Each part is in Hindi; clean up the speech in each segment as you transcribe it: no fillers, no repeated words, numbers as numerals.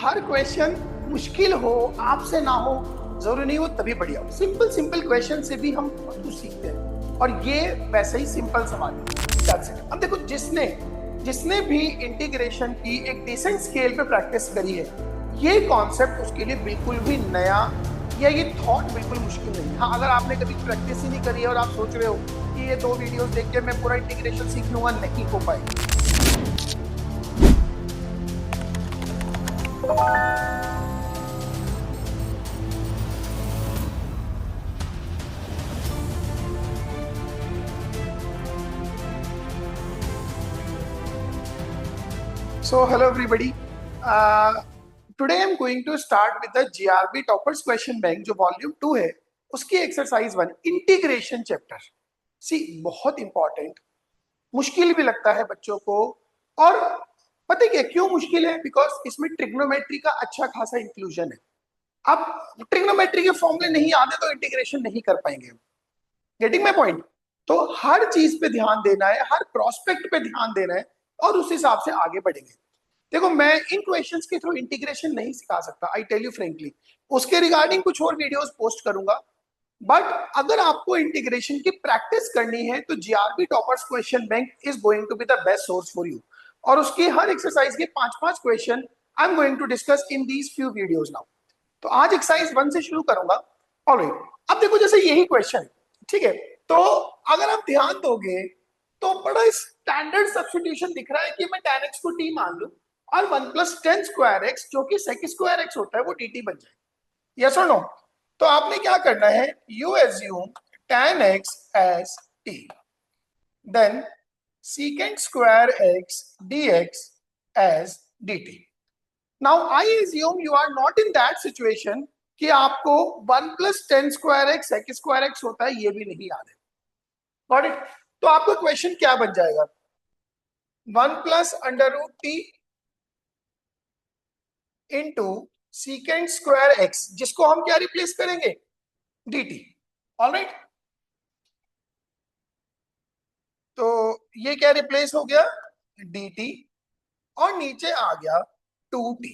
हर क्वेश्चन मुश्किल हो, आपसे ना हो, जरूरी नहीं हो तभी बढ़िया हो। सिंपल सिंपल क्वेश्चन से भी हम बहुत कुछ सीखते हैं और ये वैसे ही सिंपल सवाल है। अब देखो, जिसने जिसने भी इंटीग्रेशन की एक डिसेंट स्केल पे प्रैक्टिस करी है, ये कॉन्सेप्ट उसके लिए बिल्कुल भी नया या ये थॉट बिल्कुल मुश्किल नहीं है। हाँ, अगर आपने कभी प्रैक्टिस ही नहीं करी है और आप सोच रहे हो कि ये 2 वीडियोस देख के मैं पूरा इंटीग्रेशन सीख लूंगा, नहीं हो पाएगा। So hello everybody. Today I'm going to start with the GRB Toppers Question Bank जो वॉल्यूम 2 है, उसकी एक्सरसाइज 1 इंटीग्रेशन चैप्टर। सी बहुत इंपॉर्टेंट, मुश्किल भी लगता है बच्चों को। और पता है क्यों मुश्किल है? बिकॉज इसमें ट्रिग्नोमेट्री का अच्छा खासा इंक्लूजन है। अब ट्रिग्नोमेट्री के फॉर्मूले नहीं आते तो इंटीग्रेशन नहीं कर पाएंगे। Getting my point? तो हर चीज पे ध्यान देना है, हर प्रोस्पेक्ट पे ध्यान देना है और उस हिसाब से आगे बढ़ेंगे। देखो, मैं इन क्वेश्चंस के थ्रू इंटीग्रेशन नहीं सिखा सकता, आई टेल यू फ्रेंकली। उसके रिगार्डिंग कुछ और वीडियोस पोस्ट करूंगा। बट अगर आपको इंटीग्रेशन की प्रैक्टिस करनी है तो GRB toppers question bank is going to be the best source for you. और उसकी हर एक्सरसाइज के 5-5 question I am going to discuss in these few videos now. तो आज एक्सरसाइज 1 से शुरू करूंगा। ऑलराइट, अब देखो, जैसे यही क्वेश्चन, ठीक है, तो अगर आप ध्यान दोगे तो बड़ा स्टैंडर्ड सब्स्टिट्यूशन दिख रहा है कि मैं tan x को t मान लूं और 1 + tan स्क्वायर x जो कि sec स्क्वायर x होता है वो dt बन जाए। यस और नो? तो आपने क्या करना है, you assume tan x as t, then secant square x dx as dt. Now I assume you are not in that situation कि आपको 1 + tan square x sec square x होता है ये भी नहीं याद है। Got it? तो आपका क्वेश्चन क्या बन जाएगा? 1 + √t into secant square x, जिसको हम क्या रिप्लेस करेंगे? dt. ऑलराइट, तो ये क्या रिप्लेस हो गया? dt और नीचे आ गया 2t।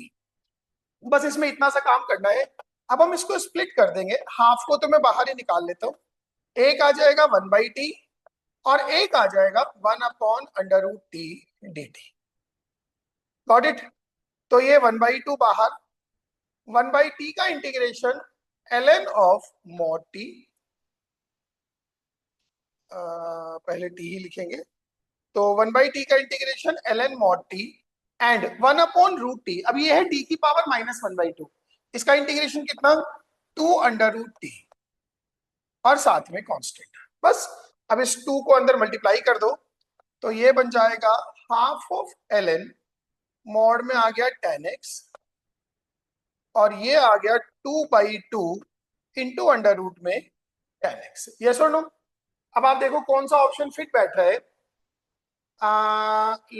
बस इसमें इतना सा काम करना है। अब हम इसको स्प्लिट कर देंगे, हाफ को तो मैं बाहर ही निकाल लेता हूं। एक आ जाएगा 1/t और एक आ जाएगा 1/√t dt। Got it? तो ये 1/2 बाहर, 1/t का integration ln of mod t, पहले t ही लिखेंगे, तो 1/t का integration ln mod t and 1/√t। अब ये है t की पावर -1/2, इसका इंटीग्रेशन कितना? 2/√t और साथ में कांस्टेंट। बस अब इस 2 को अंदर मल्टीप्लाई कर दो तो ये बन जाएगा हाफ ऑफ ln, मॉड में आ गया tan x और ये आ गया 2/2 इंटू अंडर रूट में tan x। यस और नो? अब आप देखो कौन सा ऑप्शन फिट बैठ रहा है।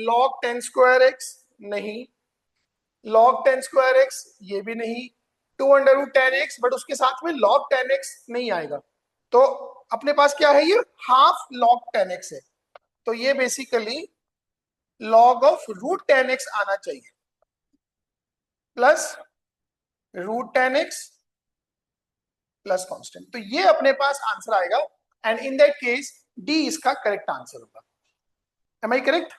log tan स्क्वायर x नहीं, log tan स्क्वायर x ये भी नहीं, 2/√ tan x, बट उसके साथ में log tan x नहीं आएगा। तो अपने पास क्या है? ये हाफ log tan x है, तो ये basically log of root tan x आना चाहिए plus root tan x plus constant. तो ये अपने पास आंसर आएगा and in that case D इसका करेक्ट आंसर होगा। Am I correct?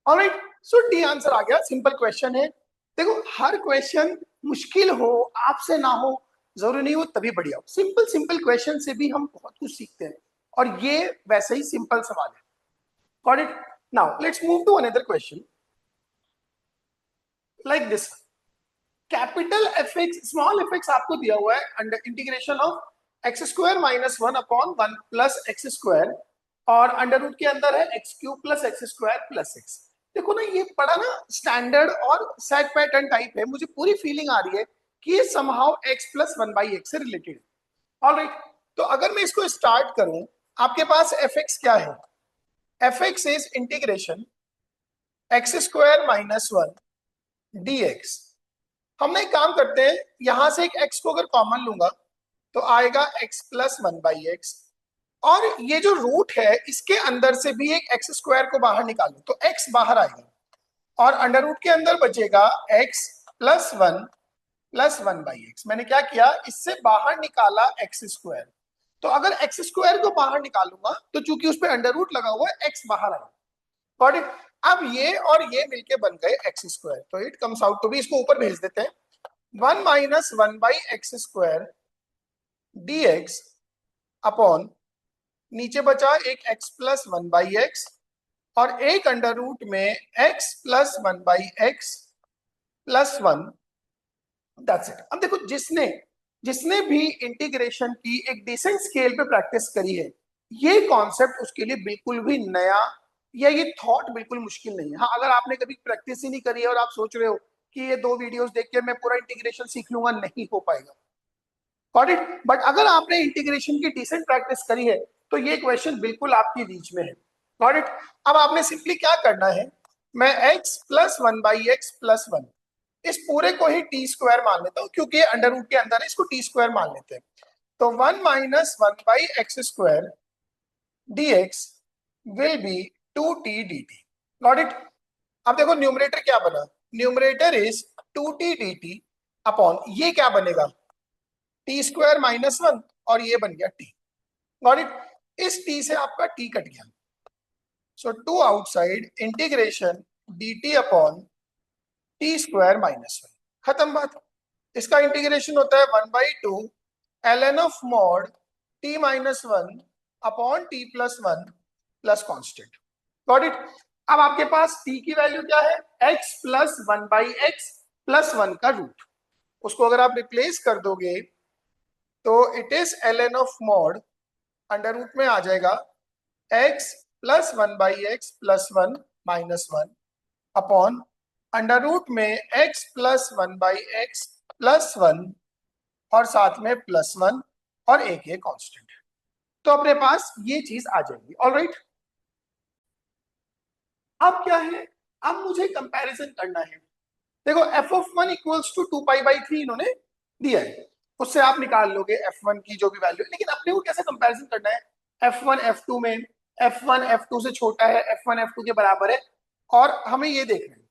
Alright, so D answer आ गया। सिंपल क्वेश्चन है। देखो, हर क्वेश्चन मुश्किल हो, आपसे ना हो, जरूरी नहीं हो तभी बढ़िया हो। सिंपल सिंपल क्वेश्चन से भी हम बहुत कुछ सीखते हैं और ये वैसे ही सिंपल सवाल है। Got it? Now let's move to another question like this. Capital fx small fx आपको दिया हुआ है under integration of x square -1/1 plus x square और अंडर रूट के अंदर है x³ plus x square plus x। देखो ना, ये बड़ा ना स्टैंडर्ड और सेट पैटर्न टाइप है। मुझे पूरी फीलिंग आ रही है कि ये समहाउ x + 1/x से रिलेटेड है। ऑलराइट, तो अगर मैं इसको स्टार्ट करूं, आपके पास fx क्या है? fx is integration x² - 1 dx। हम ना एक काम करते हैं, यहां से एक x को अगर कॉमन लूंगा तो आएगा x + 1/x और ये जो रूट है इसके अंदर से भी एक x² को बाहर निकालूं तो x बाहर आएगा। और अंडर रूट के अंदर बचेगा x प्लस 1 प्लस 1/x। मैंने क्या किया, इससे बाहर निकाला एक्स स्क्वायर। तो अगर एक्स स्क्वायर को बाहर निकालूंगा तो चूंकि उस पर अंडर रूट लगा हुआ है एक्स बाहर आएगा। Got it. अब ये और ये मिलके बन गए एक्स स्क्वायर, तो it comes out to be, इसको ऊपर भेज देते हैं, 1 minus 1/x square dx upon नीचे बचा एक x प्लस 1/x और एक अंडर रूट में x plus 1/x plus 1। That's it. अब देखो, जिसने जिसने भी इंटीग्रेशन की एक डिसेंट स्केल पे प्रैक्टिस करी है, ये कॉन्सेप्ट उसके लिए बिल्कुल भी नया या ये थॉट बिल्कुल मुश्किल नहीं है। हाँ, अगर आपने कभी प्रैक्टिस ही नहीं करी है और आप सोच रहे हो कि ये 2 वीडियोस देख के मैं पूरा इंटीग्रेशन सीख लूंगा, नहीं हो पाएगा। Got it. बट अगर आपने इंटीग्रेशन की डिसेंट प्रैक्टिस करी है तो ये क्वेश्चन बिल्कुल आपकी रीच में है। Got it. अब आपने सिंपली क्या करना है, मैं x प्लस 1/x प्लस 1 इस पूरे को ही टी स्क्वायर मान लेता हूं, क्योंकि अंडर रूट के अंदर है, इसको टी स्क्वायर मान लेते हैं। तो 1 minus 1/x square dx will be 2t dt। Got it. अब देखो न्यूमरेटर क्या बना, numerator is 2t dt upon ये क्या बनेगा, टी स्क्वायर माइनस 1 और ये बन गया t। Got it. इस t से आपका t कट गया, सो 2 outside integration dt upon T square minus 1, खत्म बात। इसका इंटीग्रेशन होता है 1/2 ln of mod t minus 1 upon t plus 1 plus constant. Got it. अब आपके पास t की वैल्यू क्या है, x प्लस 1/x प्लस 1 का रूट। उसको अगर आप रिप्लेस कर दोगे तो it is ln of mod, under root में आ जाएगा x plus 1/x plus 1 minus 1 upon under root में x प्लस 1/x प्लस 1 और साथ में प्लस 1 और एक ये कांस्टेंट। तो अपने पास ये चीज आ जाएगी। ऑलराइट। अब क्या है, अब मुझे कंपैरिजन करना है। देखो f(1) इक्वल्स टू 2π/3 इन्होंने दिया है, उससे आप निकाल लोगे f1 की जो भी वैल्यू है। लेकिन अपने को कैसे कंपैरिजन करना है, f1 f2 में f1 f2 से छोटा है, f1 f2 के बराबर है, और हमें ये देखना है।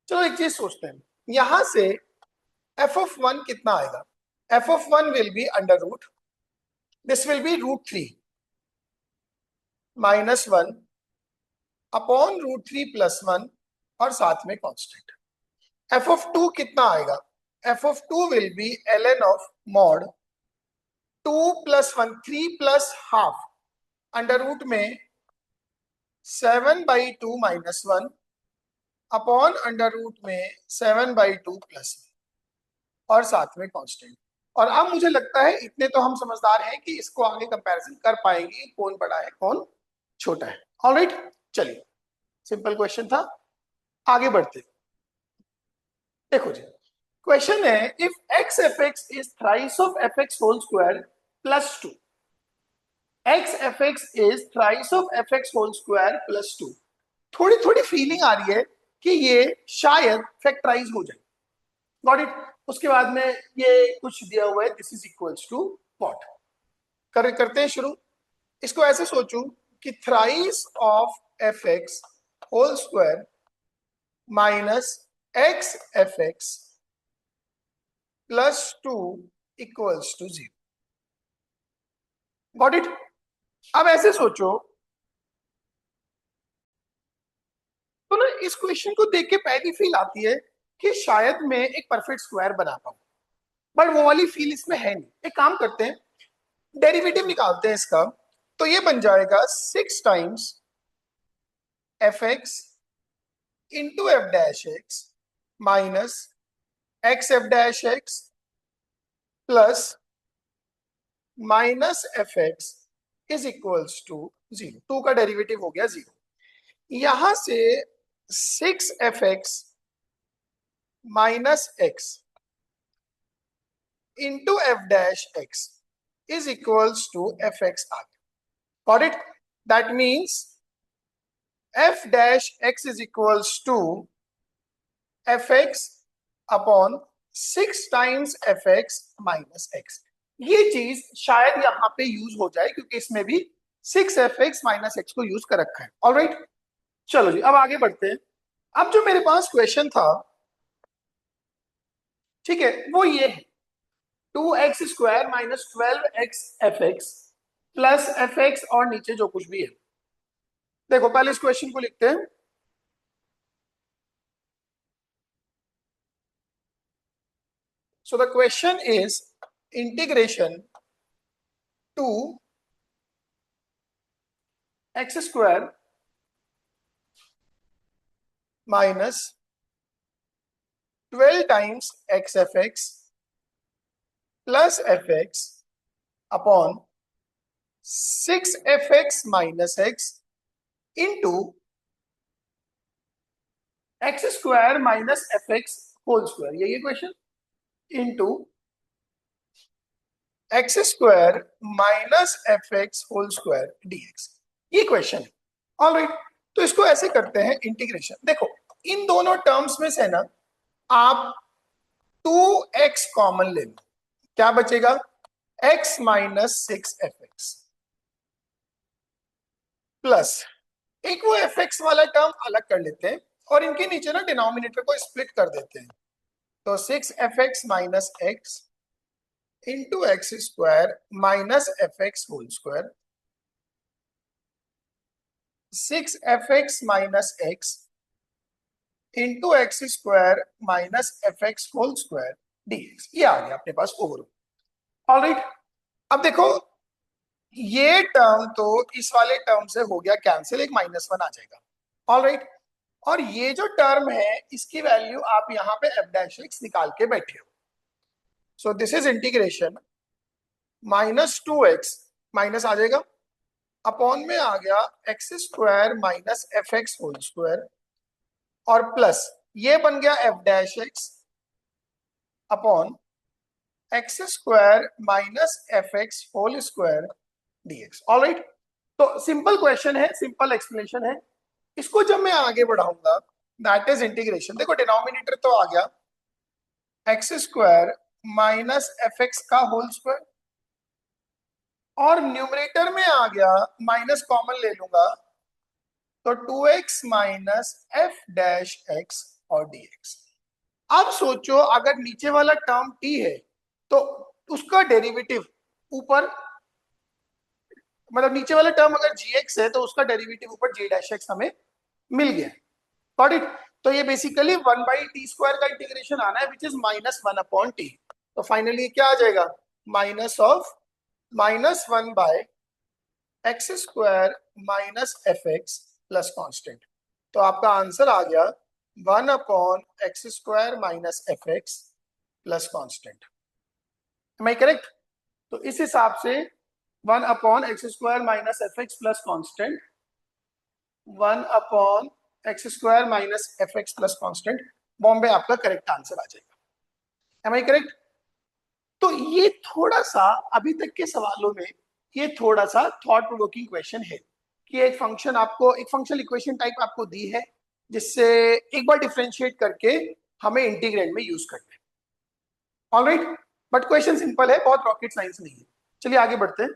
चलो एक चीज सोचते हैं, यहां से f(1) कितना आएगा, f(1) will be under root, this will be √3 minus 1 upon √3 plus 1 और साथ में कांस्टेंट। f(2) कितना आएगा, f(2) will be ln of mod 2 plus 1 3 plus half under root में 7/2 माइनस 1 अपॉन अंडर रूट में 7/2 प्लस 1 और साथ में कांस्टेंट। और अब मुझे लगता है इतने तो हम समझदार हैं कि इसको आगे कंपैरिजन कर पाएंगे, कौन बड़ा है कौन छोटा है। ऑलराइट, चलिए, सिंपल क्वेश्चन था, आगे बढ़ते। देखो जी, क्वेश्चन है if x f(x) is thrice of f(x) whole square plus 2, x f(x) is thrice of f(x) whole square plus 2। थोड़ी थोड़ी फीलिंग आ रही है कि ये शायद फैक्टराइज हो जाए। Got it. उसके बाद में ये कुछ दिया हुआ है, this is equals to what. करते हैं शुरू। इसको ऐसे सोचूं कि thrice of f(x) whole square minus x f(x) plus 2 equals to 0। Got it. अब ऐसे सोचो तो ना, इस क्वेश्चन को देख के पहली फील आती है कि शायद मैं एक परफेक्ट स्क्वायर बना पाऊं, बट वो वाली फील इसमें है नहीं। एक काम करते हैं, डेरिवेटिव निकालते हैं इसका। तो ये बन जाएगा 6 times f(x) into f(x) minus x f(x) plus minus f(x) is equals to 0। 2 का डेरिवेटिव हो गया 0। यहां से 6f(x) minus x into f(x) is equals to fx आ गया। Got it? That means f(x) is equals to fx upon 6 times fx minus x। ये चीज शायद यहाँ पे यूज हो जाए क्योंकि इसमें भी 6 fx minus x को यूज कर रखा है। ऑलराइट, चलो जी अब आगे बढ़ते हैं। अब जो मेरे पास क्वेश्चन था, ठीक है, वो ये है 2x² minus 12x(f(x) plus f(x) और नीचे जो कुछ भी है। देखो पहले इस क्वेश्चन को लिखते हैं। So the question is integration 2x² minus 12 times x(f(x) plus f(x) upon 6f(x minus x) into x² minus f(x) whole square, यही है question, into x² minus f(x) whole square dx, ये क्वेश्चन है। ऑलराइट, तो इसको ऐसे करते हैं इंटीग्रेशन। देखो इन दोनों टर्म्स में से ना आप 2x कॉमन ले लो, क्या बचेगा, x माइनस 6f(x) प्लस एक वो f(x) वाला टर्म अलग कर लेते हैं और इनके नीचे ना डिनोमिनेटर को स्प्लिट कर देते हैं। तो 6f(x minus x into x² minus f(x) whole square, 6f(x minus x into x² minus f(x) whole square dx, ये आ गया अपने पास ओवरऑल। ऑलराइट, अब देखो ये टर्म तो इस वाले टर्म से हो गया कैंसिल, एक -1 आ जाएगा। ऑलराइट, और ये जो टर्म है इसकी वैल्यू आप यहाँ पे f' निकाल के बैठे हो। So this is integration -2x minus आ जाएगा, अपॉन में आ गया x² minus f(x) whole square और प्लस ये बन गया f' upon x² minus f(x) whole square dx। Alright, तो सिंपल क्वेश्चन है, सिंपल एक्सप्लेनेशन है। इसको जब मैं आगे बढ़ाऊंगा दैट इज इंटीग्रेशन, देखो डिनोमिनेटर तो आ गया x² माइनस f(x) का होल स्क्वायर और न्यूमरेटर में आ गया माइनस कॉमन ले लूंगा तो 2x माइनस f' और dx। अब सोचो अगर नीचे वाला टर्म t है तो उसका डेरिवेटिव ऊपर, मतलब नीचे वाला टर्म अगर gx है तो उसका डेरिवेटिव ऊपर j' हमें मिल गया। गॉट इट, तो ये बेसिकली 1/t² का इंटीग्रेशन आना है विच इज -1/t। तो फाइनली क्या आ जाएगा, -1/x² minus f(x) plus constant. तो आपका आंसर आ गया 1/x² minus f(x) plus constant. Am I correct? तो इस हिसाब से 1/x² minus f(x) plus constant, 1/x² minus f(x) plus constant, बॉम्बे आपका करेक्ट आंसर आ जाएगा। Am I correct? तो ये थोड़ा सा अभी तक के सवालों में ये थोड़ा सा थॉट प्रोवोकिंग क्वेश्चन है कि एक फंक्शन आपको, एक फंक्शनल इक्वेशन टाइप आपको दी है जिससे एक बार डिफरेंशिएट करके हमें इंटीग्रेंड में यूज करना है। ऑलराइट, बट क्वेश्चन सिंपल है, बहुत रॉकेट साइंस नहीं है। चलिए आगे बढ़ते हैं।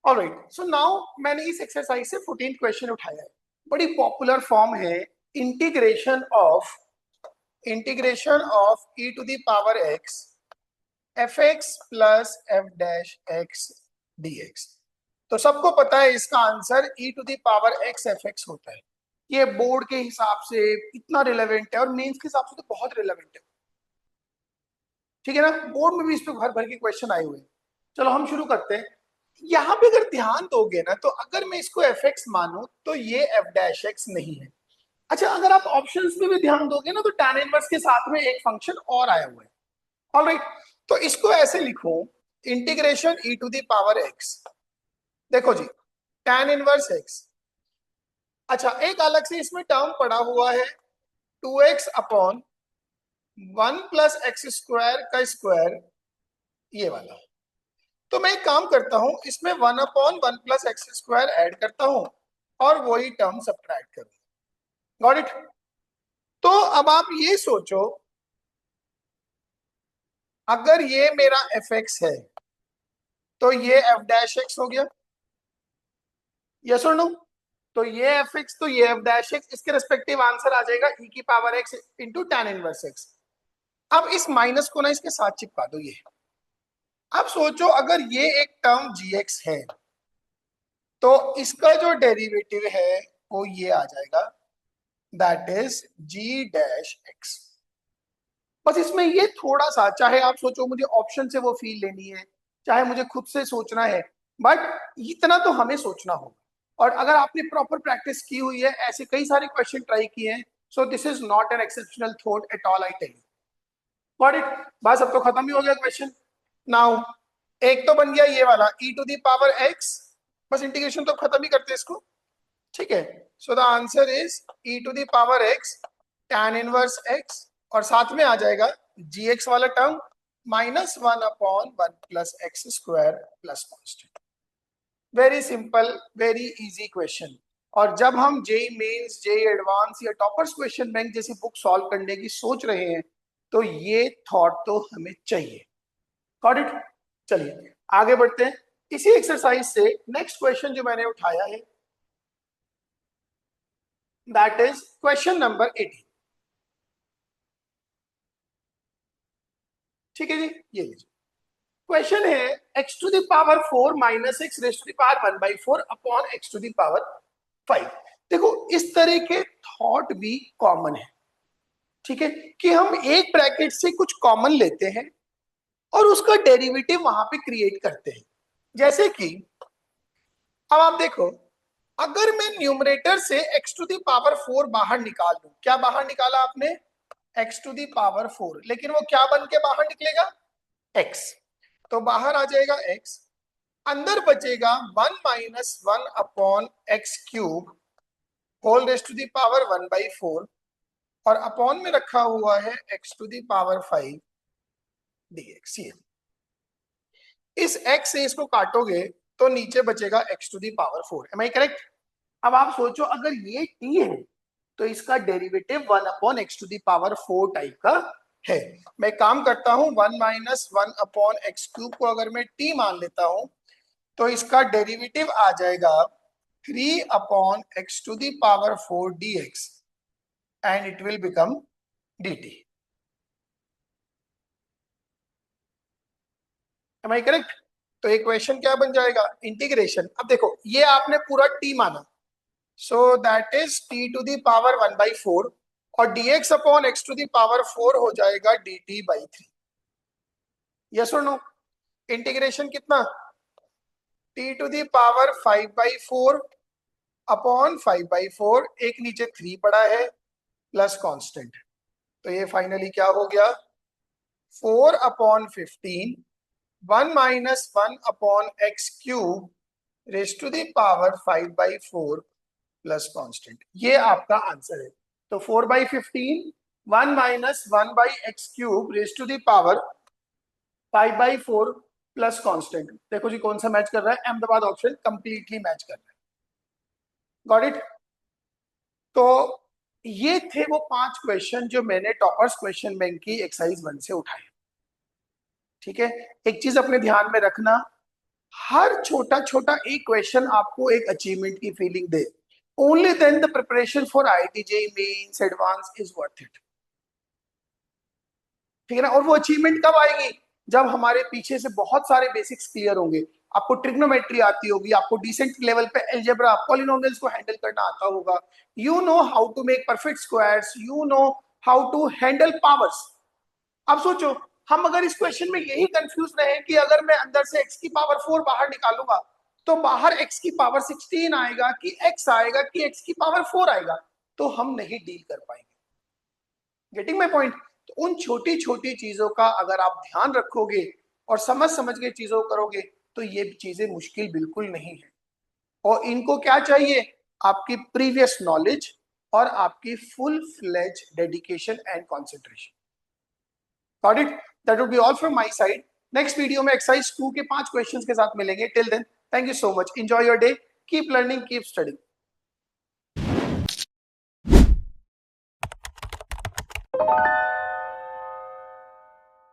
ऑलराइट, सो नाउ मैंने इस एक्सरसाइज से 14th क्वेश्चन उठाया है, बड़ी पॉपुलर फॉर्म है integration of e to the power x f(x) plus f'(x) dx। तो सबको पता है इसका answer e to the power x f(x) होता है। ये बोर्ड के हिसाब से इतना रिलेवेंट है और मेंस के हिसाब से तो बहुत रिलेवेंट है, ठीक है ना, बोर्ड में भी इस पे भर भर के क्वेश्चन आए हुए हैं। चलो हम शुरू करते हैं। यहाँ पे अगर ध्यान दोगे ना तो अगर मैं इसको f(x) मानूं तो ये f'(x) नहीं है। अच्छा, अगर आप ऑप्शंस में भी ध्यान दोगे ना तो tan इनवर्स के साथ में एक फंक्शन और आया हुआ है। ऑलराइट, तो इसको ऐसे लिखो integration e to the power x। देखो जी, tan इनवर्स x, अच्छा एक अलग से इसमें टर्म पड़ा हुआ है 2x अपॉन 1+x² का स्क्वायर, ये वाला। तो मैं एक काम करता हूं, इसमें 1/1+x² ऐड करता हूं और वही टर्म सब्ट्रैक्ट करूंगा। Got it? तो अब आप ये सोचो अगर ये मेरा f(x) है तो ये f'(x) हो गया, यस और नो? तो ये एफ एक्स तो ये एफ डैश एक्स, इसके रेस्पेक्टिव आंसर आ जाएगा ई की power x into tan inverse x. अब इस माइनस को ना इसके साथ चिपका दो ये। अब सोचो अगर ये एक टर्म जी एक्स है तो इसका जो डेरिवेटिव है वो ये आ जाएगा, that is g dash x. बस इसमें ये थोड़ा सा, चाहे आप सोचो मुझे ऑप्शन से वो फील लेनी है, चाहे मुझे खुद से सोचना है, बट इतना तो हमें सोचना होगा। और अगर आपने प्रॉपर प्रैक्टिस की हुई है, ऐसे कई सारे क्वेश्चन ट्राई किए हैं, so this is not an exceptional thought at all, I tell you. Got it? बस अब तो खत्म ही हो गया क्वेश्चन। नाउ एक तो बन गया ये वाला e to the power x, बस इंटीग्रेशन तो खत्म ही करते हैं इसको, ठीक है। So the answer is e to the power x tan inverse x, और साथ में आ जाएगा जी एक्स वाला term -1/1 plus x square plus constant. Very simple, very easy question. और जब हम जेई मेंस, जेई एडवांस या टॉपर्स क्वेश्चन बैंक जैसी बुक सॉल्व करने की सोच रहे हैं तो ये थॉट तो हमें चाहिए। Got it? चलिए आगे बढ़ते हैं। इसी एक्सरसाइज से नेक्स्ट क्वेश्चन जो मैंने उठाया है, दैट इज क्वेश्चन नंबर 18। ठीक है जी, ये लीजिए क्वेश्चन है x to the power 4 minus x raise to the power 1/4 upon x to the power 5। देखो इस तरह के थॉट भी कॉमन है, ठीक है, कि हम एक ब्रैकेट से कुछ कॉमन लेते हैं और उसका डेरिवेटिव वहां पे क्रिएट करते हैं। जैसे कि अब आप देखो, अगर मैं न्यूमरेटर से x टू द पावर 4 बाहर निकाल दूं, क्या बाहर निकाला आपने? x टू दी पावर 4, लेकिन वो क्या बन के बाहर निकलेगा? x। तो बाहर आ जाएगा x, अंदर बचेगा 1 minus 1 upon x cube whole raise to the power 1/4, और अपॉन में रखा हुआ है x to the power 5 dx। ये इस x से इसको काटोगे तो नीचे बचेगा x to the power 4। Am I correct? अब आप सोचो अगर ये t है तो इसका derivative 1 upon x to the power 4 type का है। मैं काम करता हूं, 1 माइनस 1 अपॉन एक्स क्यूब को अगर मैं t मान लेता हूं तो इसका डेरिवेटिव आ जाएगा 3 upon x to the power 4 dx and it will become dt। Am I correct? तो ये क्वेश्चन क्या बन जाएगा? इंटीग्रेशन। अब देखो ये आपने पूरा t माना, so that is t to the power 1/4 और dx upon x to the power 4 हो जाएगा dt/3। यस और नो? इंटीग्रेशन कितना? t to the power 5/4 upon 5/4, एक नीचे 3 पड़ा है प्लस कांस्टेंट, तो ये फाइनली क्या हो गया? 4 upon 15 1 minus 1 upon x cube raise to the power 5/4 plus constant. ये आपका आंसर है। तो 4/15 1 minus 1/x cube raise to the power 5/4 plus constant. देखो जी कौन सा मैच कर रहा है? अहमदाबाद ऑप्शन कंप्लीटली मैच कर रहा है। Got it? तो ये थे वो 5 क्वेश्चन जो मैंने टॉपर्स क्वेश्चन बैंक की एक्सरसाइज 1 से उठाए। ठीक है, एक चीज अपने ध्यान में रखना, हर छोटा छोटा एक क्वेश्चन आपको एक अचीवमेंट की feeling they, only then the preparation for IIT JEE Mains Advance is worth it। ठीक है ना? और वो अचीवमेंट कब आएगी? जब हमारे पीछे से बहुत सारे बेसिक्स क्लियर होंगे, आपको ट्रिग्नोमेट्री आती होगी, आपको डिसेंट लेवल पे अलजेब्रा पॉलिनोमियल्स को हैंडल करना आता होगा, you know how to make perfect squares, you know how to handle powers. अब सोचो हम अगर इस क्वेश्चन में यही कंफ्यूज रहे कि अगर मैं अंदर से x की पावर 4 बाहर निकालूंगा तो बाहर x की पावर 16 आएगा कि x आएगा कि x की पावर 4 आएगा, तो हम नहीं डील कर पाएंगे। Getting my point? तो उन छोटी छोटी चीजों का अगर आप ध्यान रखोगे और समझ समझ के चीजों करोगे तो ये चीजें मुश्किल बिल्कुल नहीं है। और इनको क्या चाहिए? आपकी प्रीवियस नॉलेज और आपकी full fledge dedication and concentration. Got it? That would be all from my side. Next video में exercise 2 के 5 questions के साथ मिलेंगे। Till then, thank you so much. Enjoy your day. Keep learning, keep studying.